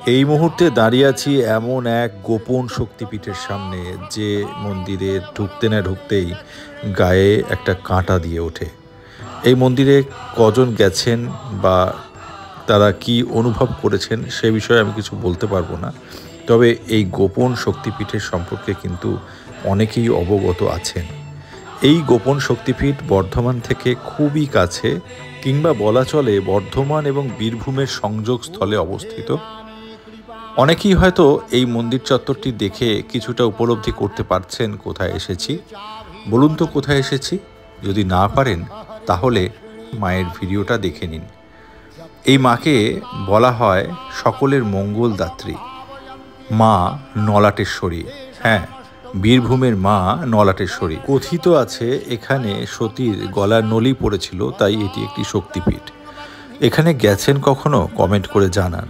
এই মুহূর্তে দাঁড়িয়ে আছি এমন এক গোপন শক্তিপীঠের সামনে যে মন্দিরে ঢুকতে না ঢুকতেই গায়ে একটা কাঁটা দিয়ে ওঠে। এই মন্দিরে কজন গেছেন বা তারা কি অনুভব করেছেন সে বিষয়ে আমি কিছু বলতে পারবো না, তবে এই গোপন শক্তিপীঠের সম্পর্কে কিন্তু অনেকেই অবগত আছেন। এই গোপন শক্তিপীঠ বর্ধমান থেকে খুবই কাছে, কিংবা বলা চলে বর্ধমান এবং বীরভূমের সংযোগস্থলে অবস্থিত। অনেকেই হয়তো এই মন্দির চত্বরটি দেখে কিছুটা উপলব্ধি করতে পারছেন কোথায় এসেছি। বলুন তো কোথায় এসেছি? যদি না পারেন তাহলে মায়ের ভিডিওটা দেখে নিন। এই মাকে বলা হয় সকলের মঙ্গলদাত্রী, মা নলাটেশ্বরী। হ্যাঁ, বীরভূমের মা নলাটেশ্বরী। কথিত আছে এখানে সতীর গলার নলি পড়েছিল, তাই এটি একটি শক্তিপীঠ। এখানে গেছেন কখনো? কমেন্ট করে জানান।